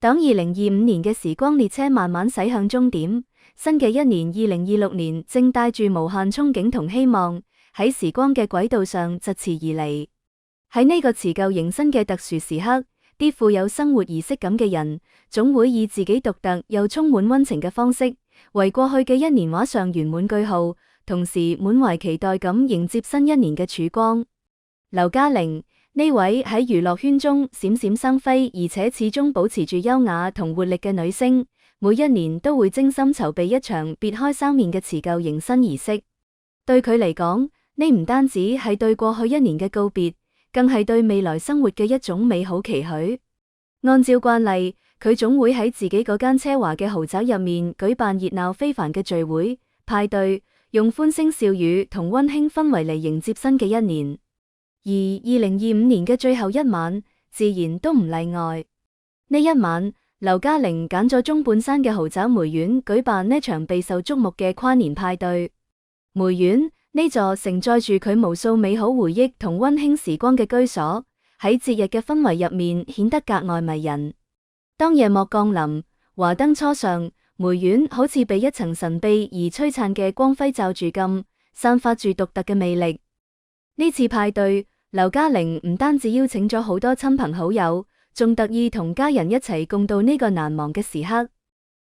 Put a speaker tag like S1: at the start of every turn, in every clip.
S1: 當2025年嘅時光列車慢慢駛向終點，新嘅一年2026年正帶住無限憧憬同希望，喺時光嘅軌道上疾馳而嚟。喺呢個辭舊迎新嘅特殊時刻，啲富有生活儀式感嘅人，總會以自己獨特又充滿溫情嘅方式，為過去嘅一年畫上圓滿句號，同時滿懷期待咁迎接新一年嘅曙光。劉嘉玲呢位喺娛樂圈中閃閃生輝，而且始終保持住優雅同活力嘅女星，每一年都會精心籌備一場別開生面嘅辭舊迎新儀式。對佢嚟講，呢唔單止係對過去一年嘅告別，更係對未來生活嘅一種美好期許。按照慣例，佢總會喺自己嗰間奢華嘅豪宅入面舉辦熱鬧非凡嘅聚會、派對，用歡聲笑語同溫馨氛圍嚟迎接新嘅一年。而2025年嘅最後一晚，自然都唔例外。呢一晚，劉嘉玲揀咗中半山嘅豪宅梅苑舉辦呢場備受矚目嘅跨年派對。梅苑呢座承載住佢無數美好回憶同溫馨時光嘅居所，喺節日嘅氛圍入面顯得格外迷人。當夜幕降臨，華燈初上，梅苑好似被一層神秘而璀璨嘅光輝罩住咁，散發住獨特嘅魅力。呢次派對，劉嘉玲唔單止邀請咗好多親朋好友，仲特意同家人一齊共度呢個難忘嘅時刻。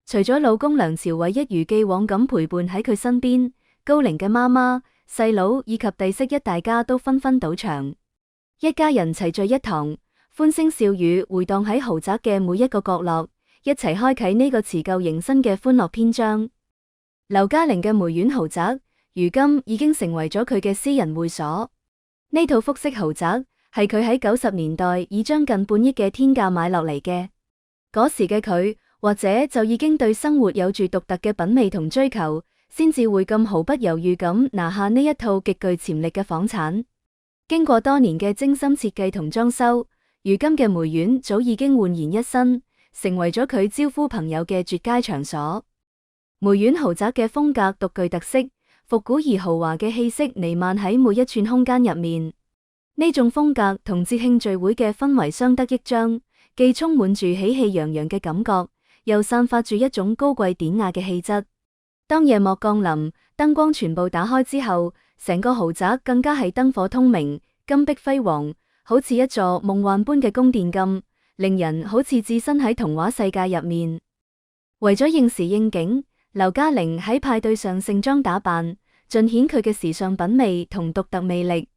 S1: 除咗老公梁朝偉一如既往咁陪伴喺佢身邊，高齡嘅媽媽、細佬以及弟媳一大家都紛紛到場，一家人齊聚一堂，歡聲笑語回蕩喺豪宅嘅每一個角落，一齊開啟呢個辭舊迎新嘅歡樂篇章。劉嘉玲嘅梅苑豪宅，如今已經成為咗佢嘅私人會所。呢套複式豪宅係佢喺90年代以將近半億嘅天價買落嚟嘅。嗰時嘅佢，或者就已經對生活有住獨特嘅品味同追求，先至會咁毫不猶豫咁拿下呢一套極具潛力嘅房產。經過多年嘅精心設計同裝修，如今嘅梅苑早已經煥然一新，成為咗佢招呼朋友嘅絕佳場所。梅苑豪宅嘅風格獨具特色，復古而豪華嘅氣息彌漫喺每一寸空間入面，呢種風格同節慶聚會嘅氛圍相得益彰，既充滿住喜氣洋洋嘅感覺，又散發住一種高貴典雅嘅氣質。當夜幕降臨，燈光全部打開之後，成個豪宅更加係燈火通明、金碧輝煌，好似一座夢幻般嘅宮殿咁，令人好似置身喺童話世界入面。為咗應時應景，劉嘉玲喺派對上盛裝打扮，盡顯佢嘅時尚品味同獨特魅力。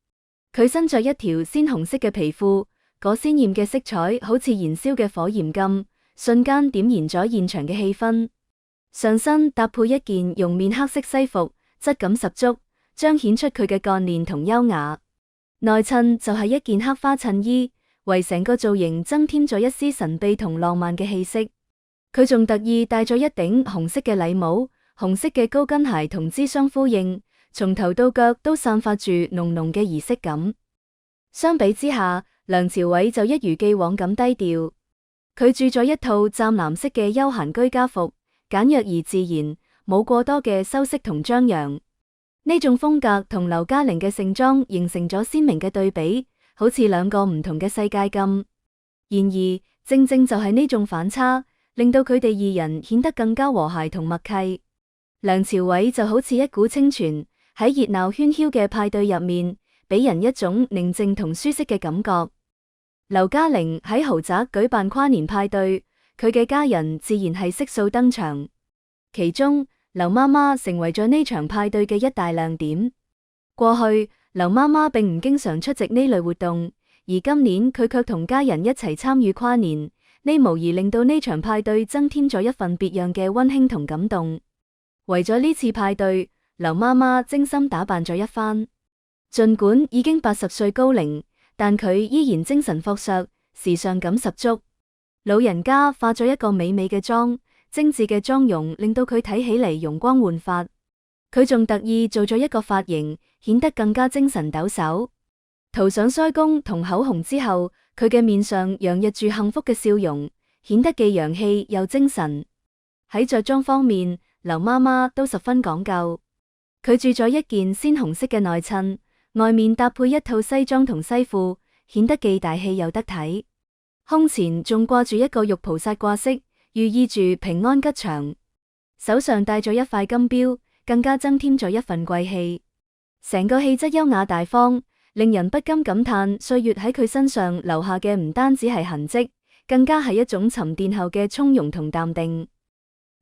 S1: 佢身着一條鮮紅色嘅皮褲，嗰鮮豔嘅色彩好似燃燒嘅火焰咁，瞬間點燃咗現場嘅氣氛。上身搭配一件絨面黑色西服，質感十足，彰顯出佢嘅幹練同優雅。內襯就係一件黑花襯衣，為成個造型增添咗一絲神秘同浪漫嘅氣息。佢仲特意戴咗一頂紅色嘅禮帽，紅色嘅高跟鞋同之相呼應，從頭到腳都散發住濃濃嘅儀式感。相比之下，梁朝偉就一如既往咁低調。佢著咗一套湛藍色嘅休閒居家服，簡約而自然，冇過多嘅修飾同張揚。呢種風格同劉嘉玲嘅盛裝形成咗鮮明嘅對比，好似兩個唔同嘅世界咁。然而，正正就係呢種反差，令到佢哋二人顯得更加和諧同默契。梁朝偉就好似一股清泉，喺熱鬧喧囂嘅派對入面，俾人一種寧靜同舒適嘅感覺。劉嘉玲喺豪宅舉辦跨年派對，佢嘅家人自然係悉數登場。其中，劉媽媽成為咗呢場派對嘅一大亮點。過去，劉媽媽並唔經常出席呢類活動，而今年佢卻同家人一齊參與跨年，呢無疑令到呢場派對增添咗一份別樣嘅溫馨同感動。為咗呢次派對，劉媽媽精心打扮咗一番。盡管已經80歲高齡，但佢依然精神矍鑠，時尚感十足。老人家化咗一個美美嘅妝，精緻嘅妝容令到佢睇起嚟容光煥發。佢仲特意做咗一個髮型，顯得更加精神抖擻。塗上腮紅同口紅之後，佢嘅面上洋溢住幸福嘅笑容，顯得既洋氣又精神。喺着裝方面，劉媽媽都十分講究。佢著咗一件鮮紅色嘅內襯，外面搭配一套西裝同西褲，顯得既大氣又得體。胸前仲掛住一個玉菩薩掛飾，寓意住平安吉祥。手上戴咗一塊金錶，更加增添咗一份貴氣。成個氣質優雅大方，令人不禁感嘆歲月喺佢身上留下嘅唔單止係痕跡，更加係一種沉澱後嘅從容同淡定。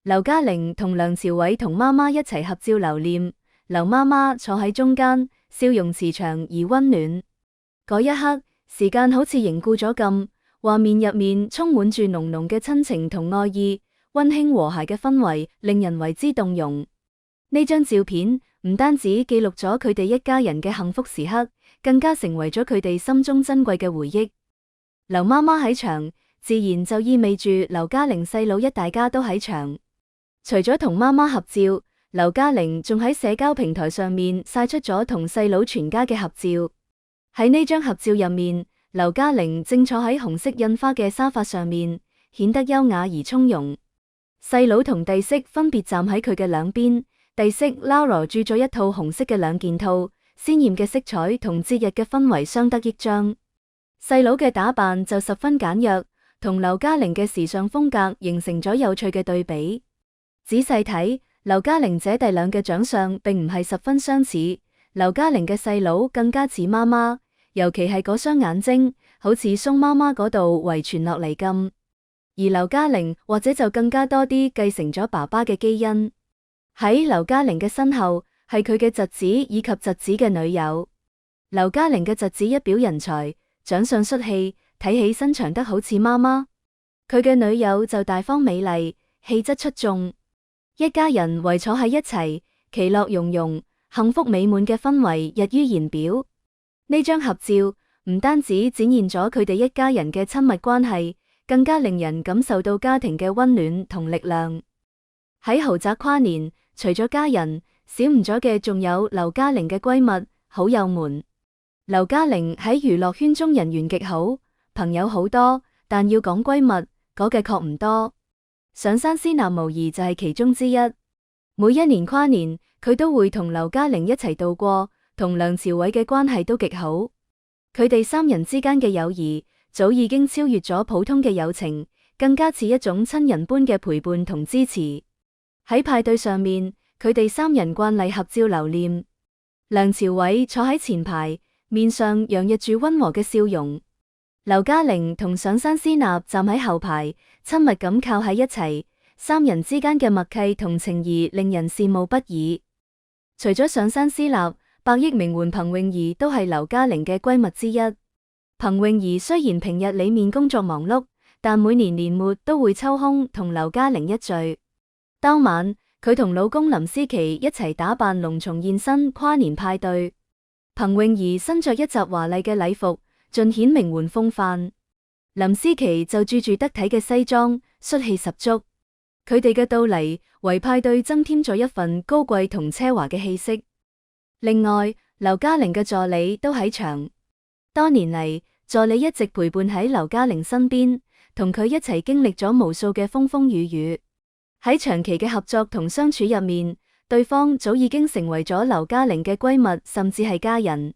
S1: 劉嘉玲同梁朝偉同媽媽一齊合照留念，劉媽媽坐喺中間，笑容慈祥而溫暖。嗰一刻，時間好似凝固咗咁，畫面入面充滿住濃濃嘅親情同愛意，溫馨和諧嘅氛圍令人為之動容。呢張照片唔單止記錄咗佢哋一家人嘅幸福時刻，更加成為咗佢哋心中珍貴嘅回憶。劉媽媽喺場，自然就意味住劉嘉玲細佬一大家都喺場。除咗同媽媽合照，劉嘉玲仲喺社交平台上面晒出咗同細佬全家嘅合照。喺呢張合照入面，劉嘉玲正坐喺紅色印花嘅沙發上面，顯得優雅而從容。細佬同弟媳分別站喺佢嘅兩邊，弟媳 Lara 著咗一套紅色嘅兩件套，鮮艷嘅色彩同節日嘅氛圍相得益彰。細佬嘅打扮就十分簡約，同劉嘉玲嘅時尚風格形成咗有趣嘅對比。仔細睇，劉嘉玲姐弟倆嘅長相並唔係十分相似，劉嘉玲嘅細佬更加似媽媽，尤其係嗰雙眼睛，好似宋媽媽嗰度遺傳落嚟咁。而劉嘉玲或者就更加多啲繼承咗爸爸嘅基因。喺劉嘉玲嘅身後係佢嘅侄子以及侄子嘅女友。劉嘉玲嘅侄子一表人才，長相帥氣，睇起身長得好似媽媽。佢嘅女友就大方美麗，氣質出眾。一家人圍坐喺一齊，其樂融融，幸福美滿嘅氛圍溢於言表。呢張合照唔單止展現咗佢哋一家人嘅親密關係，更加令人感受到家庭嘅溫暖同力量。喺豪宅跨年，除咗家人，少唔咗嘅仲有劉嘉玲嘅閨蜜、好友們。劉嘉玲喺娛樂圈中人緣極好，朋友好多，但要講閨蜜，嗰嘅確唔多。上山絲娜無疑就係其中之一。每一年跨年，佢都會同劉嘉玲一齊度過，同梁朝偉嘅關係都極好。佢哋三人之間嘅友誼早已經超越咗普通嘅友情，更加似一種親人般嘅陪伴同支持。喺派對上面，佢哋三人慣例合照留念。梁朝偉坐喺前排，面上洋溢住溫和嘅笑容。劉嘉玲同上山絲娜站喺後排，親密咁靠喺一齊，三人之間嘅默契同情誼令人羨慕不已。除咗上山絲娜，百億名媛彭詠儀都係劉嘉玲嘅閨蜜之一。彭詠儀雖然平日裏面工作忙碌，但每年年末都會抽空同劉嘉玲一聚。當晚，佢同老公林思琪一齊打扮隆重現身跨年派對。彭詠儀身着一襲華麗嘅禮服，盡顯名媛風範。林思琪就著住得體嘅西裝，帥氣十足。佢哋嘅到嚟，為派對增添咗一份高貴同奢華嘅氣息。另外，劉嘉玲嘅助理都喺場。多年嚟，助理一直陪伴喺劉嘉玲身邊，同佢一齊經歷咗無數嘅風風雨雨。喺長期嘅合作同相處入面，對方早已經成為咗劉嘉玲嘅閨蜜，甚至係家人。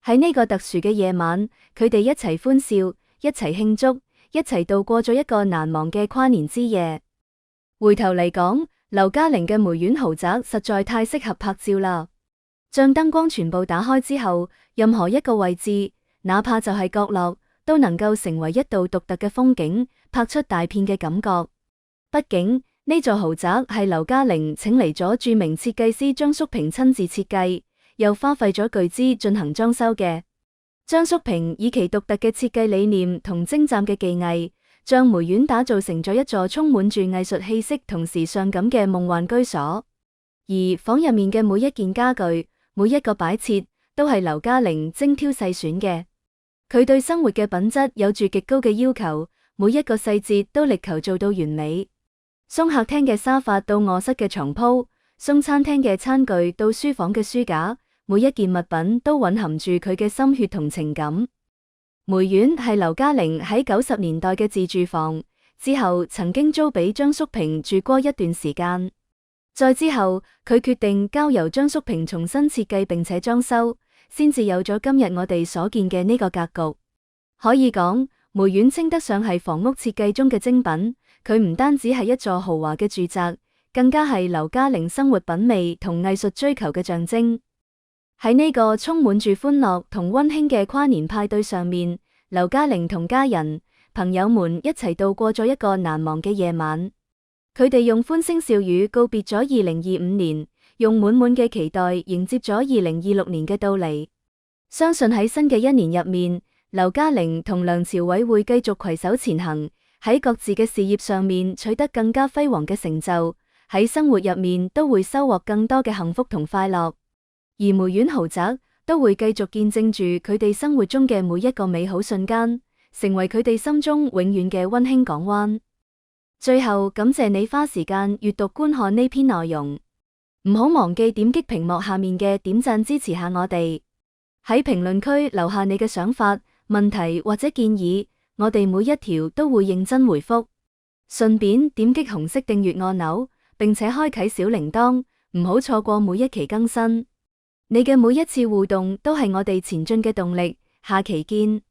S1: 喺呢個特殊嘅夜晚，佢哋一齊歡笑，一齊慶祝，一齊度過咗一個難忘嘅跨年之夜。回頭嚟講，劉嘉玲嘅梅苑豪宅實在太適合拍照啦。將燈光全部打開之後，任何一個位置，哪怕就係角落，都能夠成為一道獨特嘅風景，拍出大片嘅感覺。畢竟呢座豪宅係劉嘉玲請嚟咗著名設計師張叔平親自設計，又花費咗巨資進行裝修嘅。張叔平以其獨特嘅設計理念同精湛嘅技藝，將梅苑打造成咗一座充滿住藝術氣息同時尚感嘅夢幻居所。而房入面嘅每一件家具，每一個擺設，都係劉嘉玲精挑細選嘅。佢對生活嘅品質有住極高嘅要求，每一個細節都力求做到完美。松客廳嘅沙發到臥室嘅床鋪，松餐廳嘅餐具到書房嘅書架，每一件物品都蘊含住佢嘅心血同情感。梅苑係劉嘉玲喺90年代嘅自住房，之後曾經租俾張叔平住過一段時間。再之後，佢決定交由張叔平重新設計並且裝修，先至有咗今日我哋所見嘅呢個格局。可以講，梅苑稱得上係房屋設計中嘅精品，佢唔單止係一座豪華嘅住宅，更加係劉嘉玲生活品味同藝術追求嘅象徵。喺呢個充滿住歡樂同溫馨嘅跨年派對上面，劉嘉玲同家人、朋友們一齊度過咗一個難忘嘅夜晚。佢哋用歡聲笑語告別咗2025年，用滿滿嘅期待迎接咗2026年嘅到嚟。相信喺新嘅一年入面，劉嘉玲同梁朝偉會繼續攜手前行，喺各自嘅事業上面取得更加輝煌嘅成就，喺生活入面都會收穫更多嘅幸福同快樂。而梅苑豪宅都會繼續見證住佢哋生活中嘅每一個美好瞬間，成為佢哋心中永遠嘅溫馨港灣。最後，感謝你花時間閱讀觀看呢篇內容，唔好忘記點擊屏幕下面嘅點讚支持下我哋。喺評論區留下你嘅想法、問題或者建議，我哋每一條都會認真回覆。順便點擊紅色訂閱按鈕，並且開啟小鈴鐺，唔好錯過每一期更新。你嘅每一次互動都係我哋前進嘅動力。下期見。